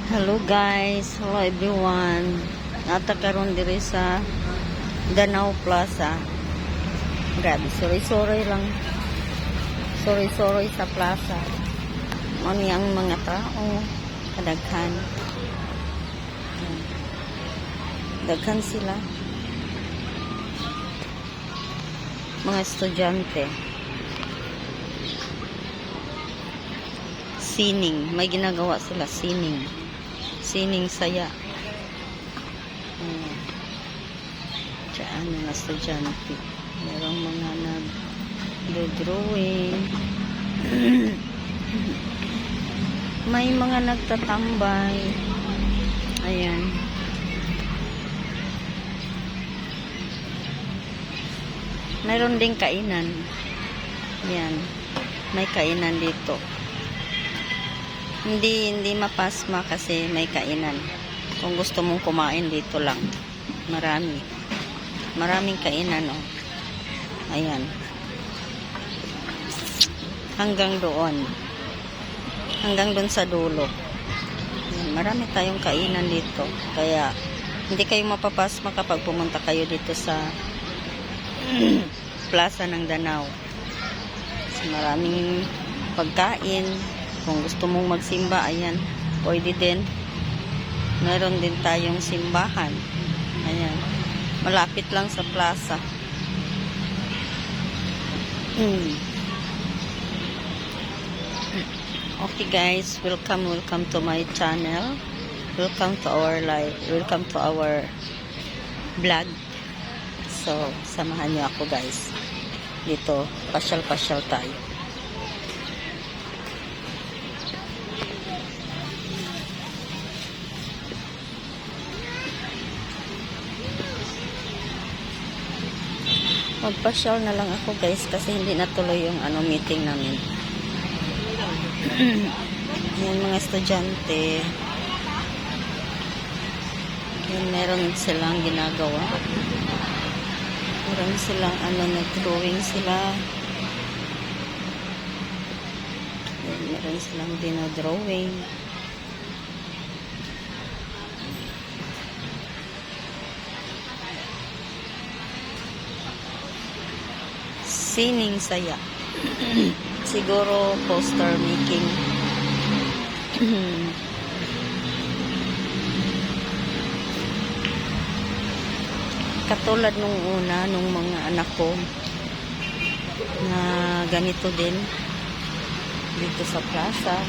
Hello guys, hello everyone. Nata karon diri sa Danau Plaza. Grabe, sorry lang. Sorry sa plaza. Mani ang mga tao, kadaghan. Daghan sila. Mga estudyante. Sining, may ginagawa sila, sining saya. Diyan mga estudyante, merong mga nag-drawing. May mga nagtatambay. Ayan, mayroon ding kainan. Ayan, may kainan dito. Hindi mapasma kasi may kainan. Kung gusto mong kumain dito lang. Maraming kainan, oh. Ayan. Hanggang doon sa dulo. Ayan, marami tayong kainan dito. Kaya hindi kayo mapapasma kapag pumunta kayo dito sa Plaza ng Danau. So, maraming pagkain. Kung gusto mong magsimba, ayan, pwede din. Meron din tayong simbahan. Ayan, malapit lang sa plaza. Okay guys, welcome to my channel. Welcome to our live. Welcome to our vlog. So, samahan niyo ako guys. Dito, pasyal tayo. Magpasyal na lang ako guys kasi hindi natuloy yung meeting namin. Yan mga estudyante. Yan, meron silang ginagawa. Meron silang nag-drawing sila. Yan, meron silang dinodrawing. Sining saya. Siguro poster making. Katulad nung una, nung mga anak ko na ganito din dito sa plaza.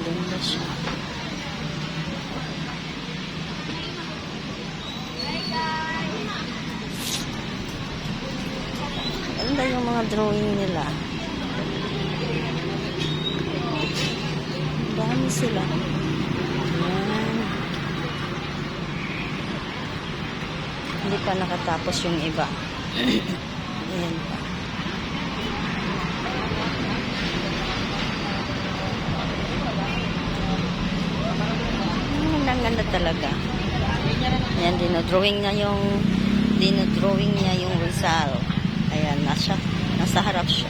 Maganda siya. Maganda yung mga drawing nila. Dami sila. Ayan. Hindi pa nakatapos yung iba. Ayan pa. Ang ganda talaga. Ayan, dinodrawing niya yung Rizal. Ayan, nasa harap siya.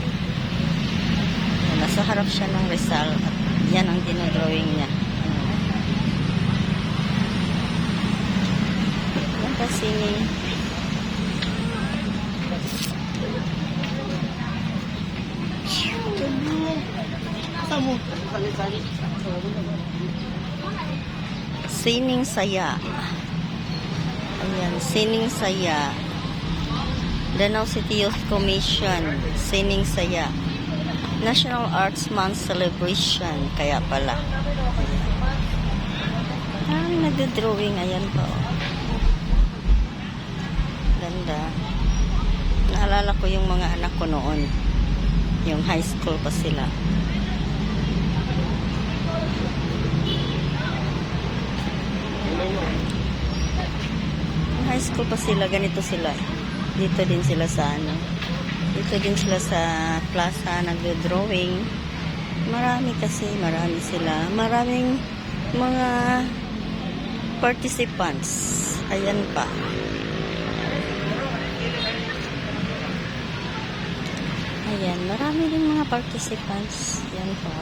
Ayan, nasa harap siya ng Rizal at yan ang dinodrawing niya. Yan kasi sining saya. Ayan, sining saya. Danau City Youth Commission, sining saya. National Arts Month Celebration, kaya pala. Nagdo-drawing, ayan pa. Ganda. Naalala ko yung mga anak ko noon. Yung high school pa sila. Yung high school pa sila, ganito sila. Dito din sila sa plaza nagdo-drawing. Marami sila. Maraming mga participants. Ayan pa. Ayan, marami din mga participants. Yan po.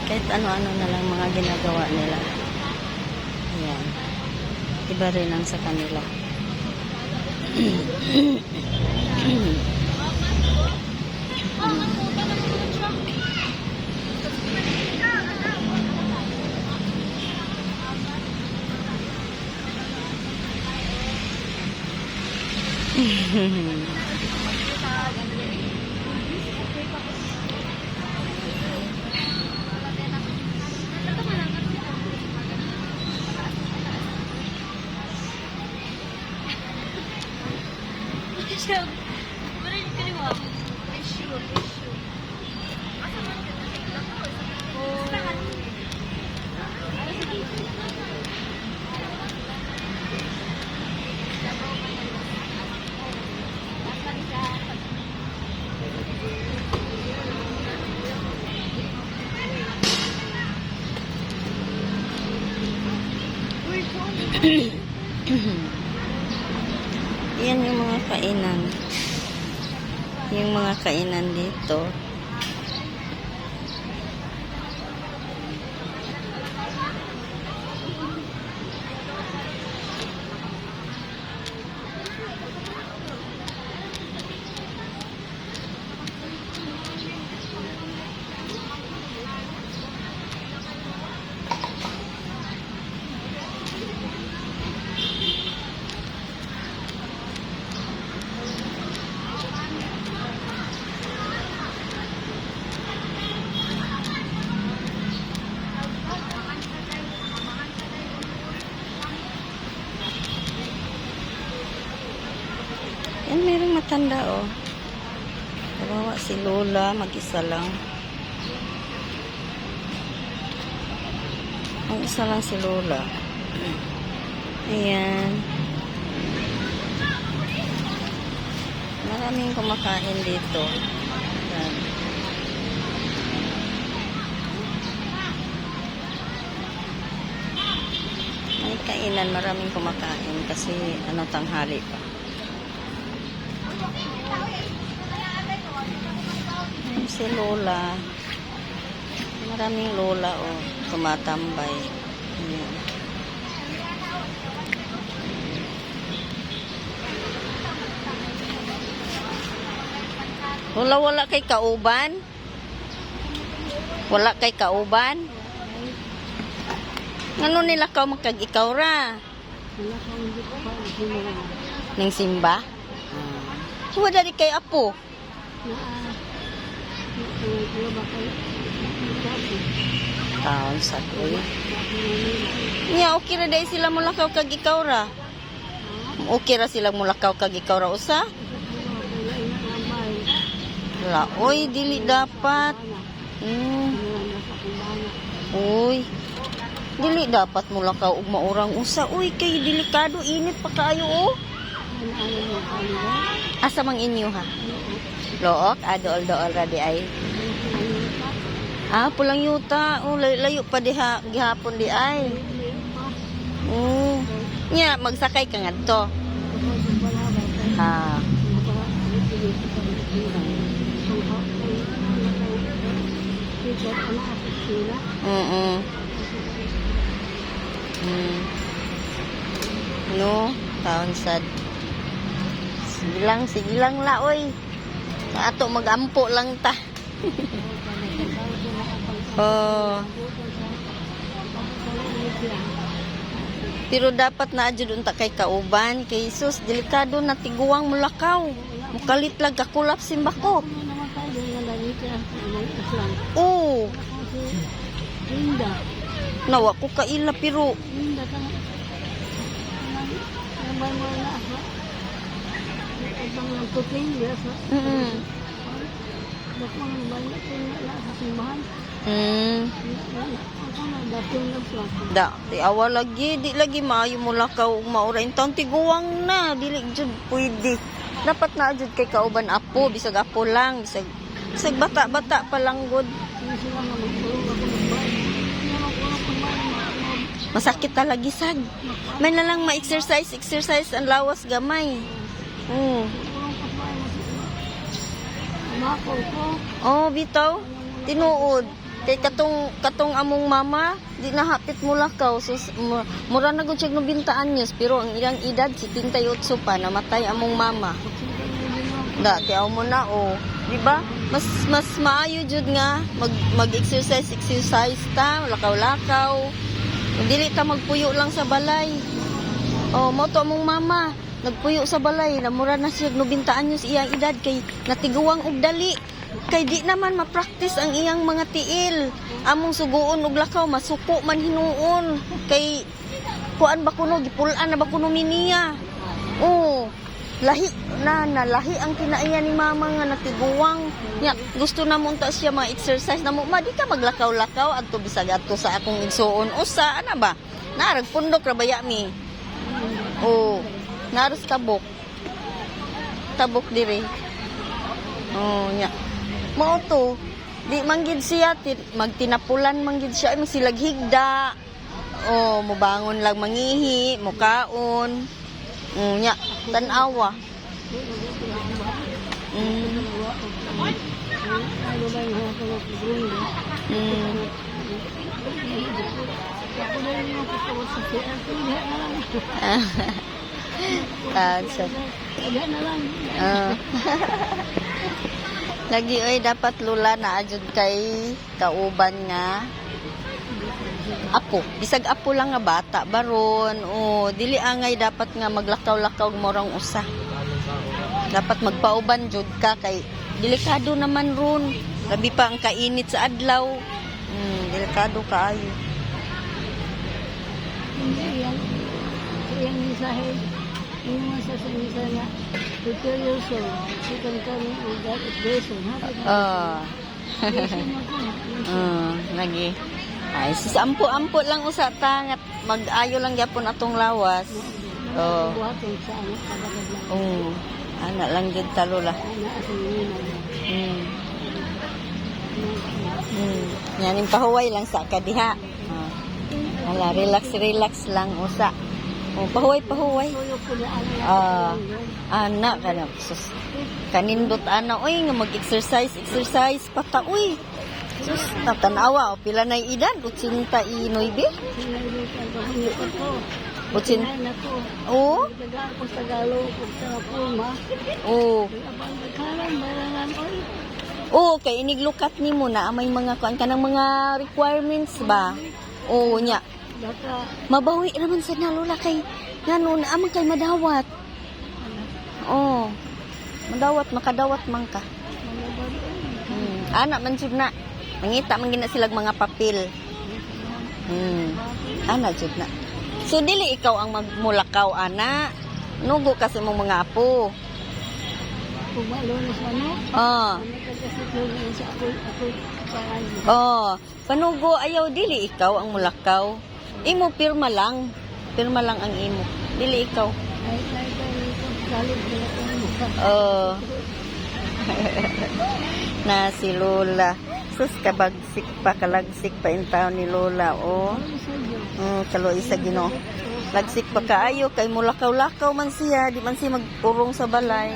Kahit ano-ano na lang mga ginagawa nila. Ayan. Iba rin ang sa kanila. Yan yung mga kainan. Yung mga kainan dito. Yan, merong matanda, oh. Kawawa si Lola, mag-isa lang. Mag-isa lang si Lola. Ayan. Maraming kumakain dito. Ayan. May kainan, maraming kumakain kasi tanghali pa. Ayan si Lola. Maraming Lola, oh, tumatambay. Ayan. Lola, wala kay kauban? Wala kay kauban? Ano nila ka magkag-ikaw ra? Nang simba? Wala di kay apo? Taon sa tuloy. Nya, okay ra dahil sila mulakaw kag ikaw ra? Okay ra sila mulakaw kag ikaw ra usa? Wala. Oy, dili dapat. Uy. Dili dapat mulakaw ug maurang usa. Uy, kay delikado, init pa kaayo, oh. Asa mang inyo, ha? Look, dool-dool ra di ay. Pulang yuta. Oh, layo pa diha gihapon di ay. Oh. Nya, magsakay ka ngadto. Ha. No, taon sad. Sige lang la, oy. Ato magampo lang ta. Oh. Pero dapat na adjud unta kay kauban, kay sus delikado na tiguang mulakaw. Mukalit lag kakulap simbako. Oh. Nawa ko kaila pero Da, di awa lagi, di lagi maayo mulakaw ug maura intong tiguang na, dili jud pwede. Dapat na jud kay kauban apo, bisag apo lang, bisag bata-bata pa lang gud. Masakit talaga sad. May na lang ma-exercise ang lawas gamay. Oh, bitaw. Tinuod. Kay katong among mama, di nahapit mo lakaw. So, mura na gud siya no bintaan news, pero ang ilang edad 78 pa namatay among mama. Dati mo na di ba? Mas maayo jud nga mag-exercise ta, lakaw-lakaw. Dili ta magpuyo lang sa balay. Mo to among mama, nagpuyo sa balay, namura na siya 90 anyos iyang edad kay natiguang og dali. Kay di naman ma-practice ang iyang mga tiil. Among suguon og lakaw masuko man hinuon. Kay kuan ba kuno gipulan na ba kuno miniya. Lahi ang kinaiya ni mama nga natiguang. Nya gusto na mo ta siya ma-exercise na mo. Di ka maglakaw-lakaw adto bisag adto sa akong igsuon. Usa ana ba? Narag pundok ra baya mi. Naros tabok. Tabok dire. Nya. Mao to. Di manggid siya magtinapulan manggid siya ay magsilaghigda. Mubangon lang mangihi, mukaon. Nya, tanawa. Lagi dapat lula na adjud kay kauban nga apo. Bisag apo lang nga bata baron. Dili angay dapat nga maglakaw-lakaw morang usa. Dapat magpauban jud ka kay delikado naman ron. Labi pa ang kainit sa adlaw. Delikado kaayo. Yang mensahe ini masa sana 2 years old. She can come with that blessing. Lagi. Ay, ampo lang usa ta nga mag-ayo lang gyapon atong lawas. Ana lang jud talula. Yan yung pahuway lang sa kadiha. Relax lang usa. Pahuway. Anak kana sus. Kanindot ana nga mag-exercise pa ta sus, tatanawa pila na edad 89. Kay iniglukat nimo na may mga kuan kanang mga requirements ba? Nya. Mabawi naman sa nalula kay ngano na amang kay madawat. Makadawat man ka. Anak man jud na. Mangita man gina silag mga papel. Ana jud na. So dili ikaw ang magmulakaw ana. Nugo kasi mong mga apo. Panugo ayaw dili ikaw ang mulakaw. Imo pirma lang ang imo. Dili ikaw. Na si Lola. Sus kalagsik pa in taon ni Lola. Kaloy sa Ginoo. Lagsik pa kaayo kay mulakaw-lakaw man siya, di man siya magpurong sa balay.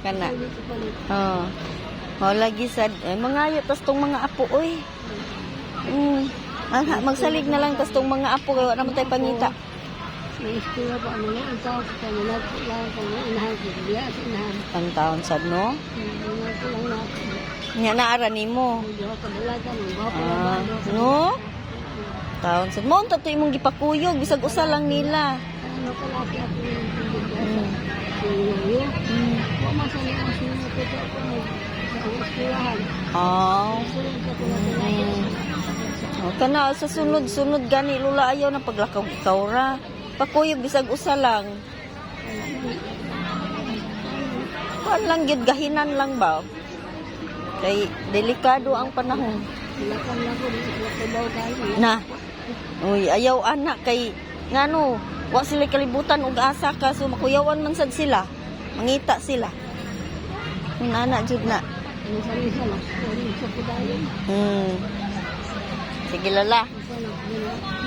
Kana. Lagi sad mangayo tas tong mga apo magsalig na lang tas tong mga apo kay wala man tay pangita. Ang taon sad no? Nya naara nimo. No? Taon sad mo unta to imong gipakuyog bisag usa lang nila. Kana sa sunod gani lula ayaw na paglakaw ikaw ra. Pakuyog bisag usa lang. Kuan lang gid gahinan lang ba? Kay delikado ang panahon. Na. Ayaw anak kay ngano, wa sila kalibutan og asa ka so makuyawan man sad sila. Mangita sila. Kung anak jud na. Minsan-minsan na. Sa kudayon. Sige lala.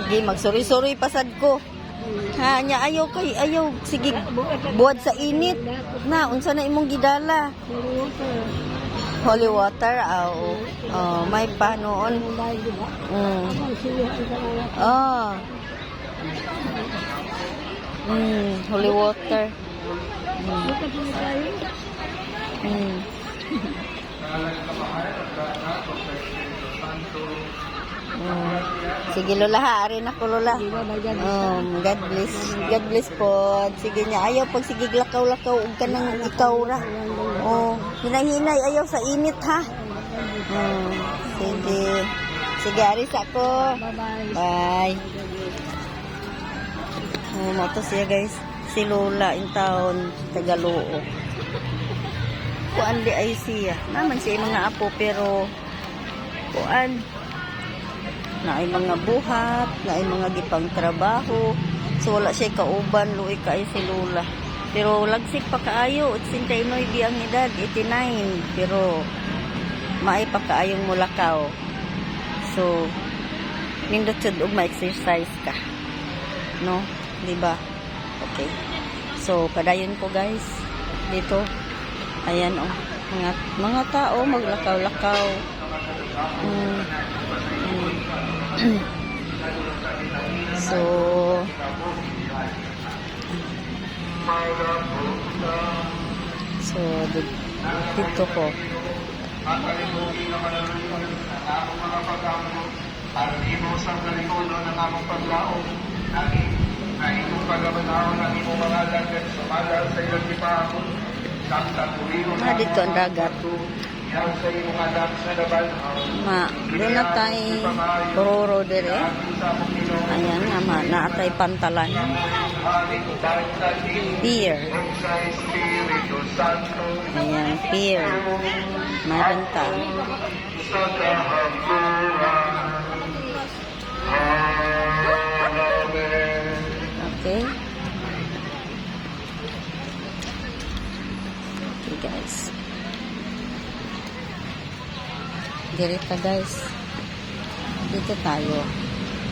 Sige, magsuri-suri pasad ko. Ha, nya ayaw kay ayaw. Sige, buwad sa init. Na, unsa na imong gidala? Holy water. May pa noon. Holy water. Sige lola ha, ari na ko lola. God bless. God bless po. Sige niya, ayaw pag sige lakaw-lakaw ug kanang ikaw ra. Hinay-hinay ayaw sa init ha. Sige. Sige, ari sa ko. Bye. Mato siya guys. Si Lola in town, Tagaloo. Kuan di ay siya. Naman siya mga apo pero kuan na ay mga buhat, na ay mga gipang trabaho. So wala siya kauban, luoy kay si Lola. Pero lagsik pa kaayo, 89 ang edad, 89. Pero maay pa kaayong mulakaw. So nindot jud og ma-exercise ka. No, di ba? Okay. So padayon ko guys dito. Ayan mga tao maglakaw-lakaw. So dito ko mo sa kalikulo ng among paglaong lagi na imong pagabanaon ang imong mga dagat sumadal sa iyong ipahapon samtang uliyon dito ang dagat. yang sa imong anak sa laban Doon na tayo Kororo dire. Ayan nga naatay pantalan. Pier. Ayan, pier. Meron tayo. Okay. Okay guys. Direta guys. Dito tayo.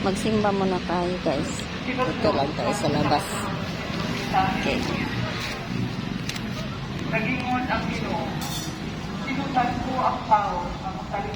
Magsimba muna tayo guys. Dito lang tayo sa labas. Okay. Nagingon ang Ginoo. Sinutan ko ang tao